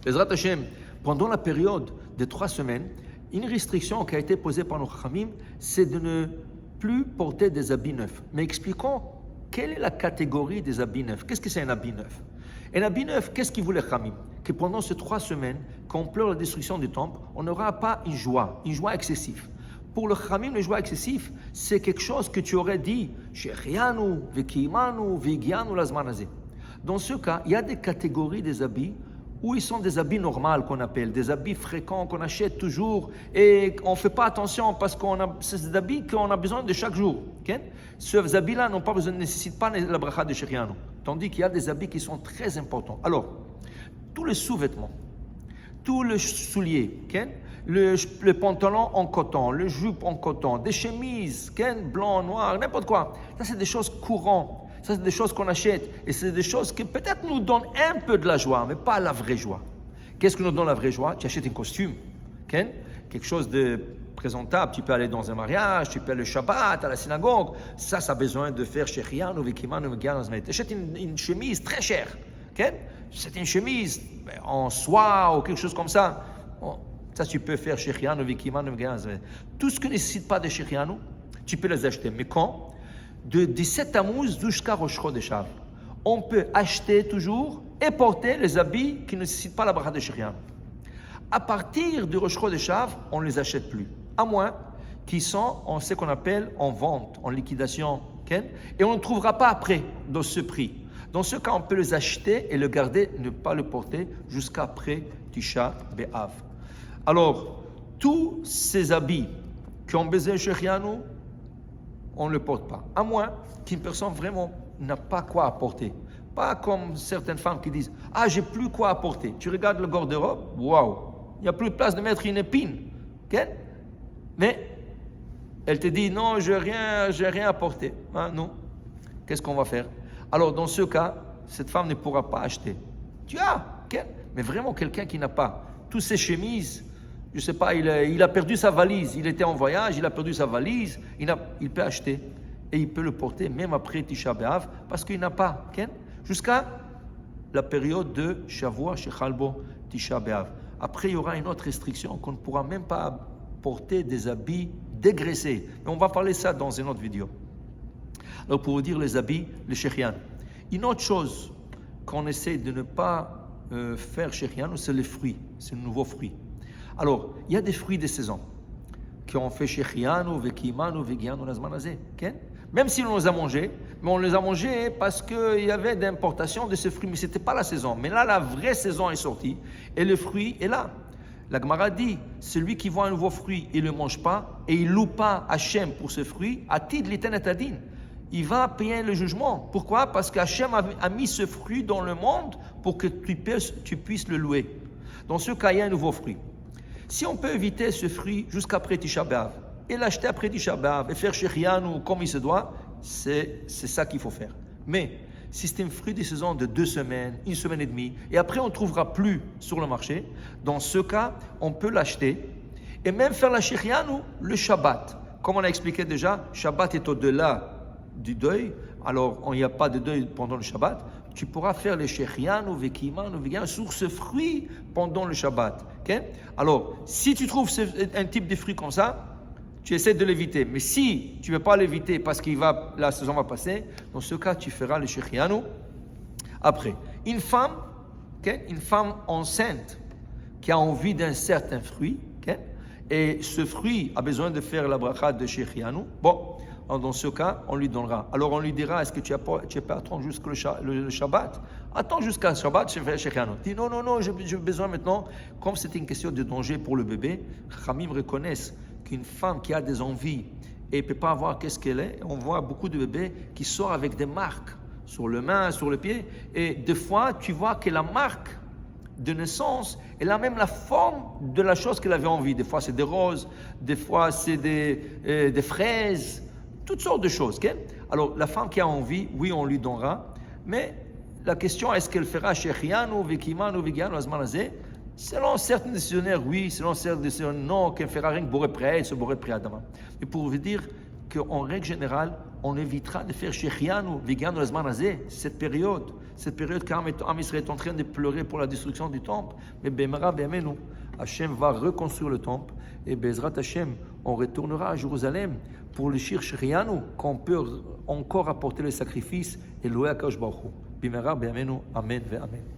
Bezrat Hashem, pendant la période de 3 semaines, une restriction qui a été posée par nos Khamim, c'est de ne plus porter des habits neufs. Mais expliquons quelle est la catégorie des habits neufs. Qu'est-ce que c'est un habit neuf? Un habit neuf, qu'est-ce qu'il voulait Khamim? Que pendant ces 3 semaines, quand on pleure la destruction du temple, on n'aura pas une joie excessive. Pour le Khamim, la joie excessive, c'est quelque chose que tu aurais dit Shechianu, Vekimanu, Vigianu, Lazmanazé. Dans ce cas, il y a des catégories des habits où ils sont des habits normaux qu'on appelle, des habits fréquents qu'on achète toujours et on ne fait pas attention parce qu'on a c'est des habits qu'on a besoin de chaque jour. Okay? Ces habits-là ne nécessitent pas la bracha de Shechianu. Tandis qu'il y a des habits qui sont très importants. Alors, tous les sous-vêtements, tous les souliers, okay? le pantalon en coton, le jupe en coton, des chemises, okay? Blanc, noir, n'importe quoi. Ça, c'est des choses courantes. Ça, c'est des choses qu'on achète. Et c'est des choses qui peut-être nous donnent un peu de la joie, mais pas la vraie joie. Qu'est-ce qui nous donne la vraie joie? Tu achètes un costume, okay? Quelque chose de présentable. Tu peux aller dans un mariage, tu peux aller le Shabbat, à la synagogue. Ça a besoin de faire Shechianu, Vekimanu, Veganu. Tu achètes une chemise très chère. Okay? C'est une chemise en soie ou quelque chose comme ça. Bon, ça, tu peux faire Shechianu, Vekimanu, Veganu. Tout ce qui ne nécessite pas de Shechianu, tu peux les acheter. Mais quand? De 17 Tammuz jusqu'à Rosh Chodesh, on peut acheter toujours et porter les habits qui ne nécessitent pas la bracha de Shechianu. À partir de Rosh Chodesh, on ne les achète plus, à moins qu'ils sont en ce qu'on appelle en vente, en liquidation, okay? Et on ne trouvera pas après dans ce prix. Dans ce cas, on peut les acheter et le garder, ne pas le porter jusqu'après Tisha B'Av. Alors, tous ces habits qui ont besoin de Shechianu, on ne le porte pas, à moins qu'une personne vraiment n'a pas quoi apporter. Pas comme certaines femmes qui disent « Ah, j'ai plus quoi apporter ». Tu regardes le garde-robe, waouh, il n'y a plus de place de mettre une épine. Okay? Mais elle te dit « Non, j'ai rien apporté. Hein, » Non. Qu'est-ce qu'on va faire? Alors, dans ce cas, cette femme ne pourra pas acheter. Tu as, okay? Mais vraiment quelqu'un qui n'a pas toutes ses chemises, je ne sais pas, il a perdu sa valise, il était en voyage, il a perdu sa valise, il peut acheter et il peut le porter même après Tisha B'Av parce qu'il n'a pas, okay? Jusqu'à la période de Shavua, Shechalbo, Tisha B'Av. Après, il y aura une autre restriction qu'on ne pourra même pas porter des habits dégraissés. Mais on va parler de ça dans une autre vidéo. Alors, pour vous dire les habits, le Shechian. Une autre chose qu'on essaie de ne pas faire Shechian, c'est les fruits, c'est le nouveau fruit. Alors, il y a des fruits de saison qui ont fait Shechianu, Vekimanu, Vegianu, Lazmanazé. Okay? Même si on les a mangés, mais on les a mangés parce qu'il y avait d'importation de ces fruits, mais ce n'était pas la saison. Mais là, la vraie saison est sortie et le fruit est là. La Gemara dit, celui qui voit un nouveau fruit, il ne le mange pas et il ne loue pas Hachem pour ce fruit, Atid l'Iten et Adin. Il va payer le jugement. Pourquoi? Parce qu'Hachem a mis ce fruit dans le monde pour que tu puisses le louer. Dans ce cas, il y a un nouveau fruit. Si on peut éviter ce fruit jusqu'après Tisha B'Av et l'acheter après Tisha B'Av et faire Shechianu comme il se doit, c'est ça qu'il faut faire. Mais si c'est un fruit de saison de 2 semaines, 1 semaine et demie, et après on ne trouvera plus sur le marché, dans ce cas, on peut l'acheter et même faire la Shechianu le Shabbat. Comme on a expliqué déjà, Shabbat est au-delà du deuil, alors il n'y a pas de deuil pendant le Shabbat. Tu pourras faire les Shechianu, Vekimanu, Vegianu sur ce fruit pendant le Shabbat. Okay? Alors, si tu trouves un type de fruit comme ça, tu essaies de l'éviter. Mais si tu ne veux pas l'éviter parce que la saison va passer, dans ce cas, tu feras les Shechianu après. Une femme, okay? Une femme enceinte qui a envie d'un certain fruit, okay? Et ce fruit a besoin de faire la bracha de Shechianu, bon, dans ce cas, on lui donnera. Alors on lui dira, est-ce que tu peux attendre jusqu'au le Shabbat? Attends jusqu'à Shabbat, je fais Shechianu. Dis non, j'ai besoin maintenant, comme c'est une question de danger pour le bébé, Khamim reconnaissent qu'une femme qui a des envies et ne peut pas avoir qu'est-ce qu'elle est, on voit beaucoup de bébés qui sortent avec des marques sur le main, sur le pied, et des fois tu vois que la marque de naissance, elle a même la forme de la chose qu'elle avait envie. Des fois c'est des roses, des fois c'est des fraises, toutes sortes de choses. Okay? Alors, la femme qui a envie, oui, on lui donnera. Mais la question, est-ce qu'elle fera Shechianu, Vekimanu, Vegianu, Lazmanazé? Selon certains décisionnaires, oui. Selon certains décisionnaires, non, qu'elle fera rien que Boré Pré, ce Boré Pré Adama. Et pour vous dire qu'en règle générale, on évitera de faire Shechianu, Vegianu, Lazmanazé, cette période. cette période qu'Am Israël est en train de pleurer pour la destruction du temple. Mais Bemera Bemenu, Hachem va reconstruire le temple et Bezrat Hachem, on retournera à Jérusalem pour le Shir Shrianu, qu'on peut encore apporter le sacrifice et louer Akadosh Baruch Hu. Bimera Bemenu, Amen ve Amen.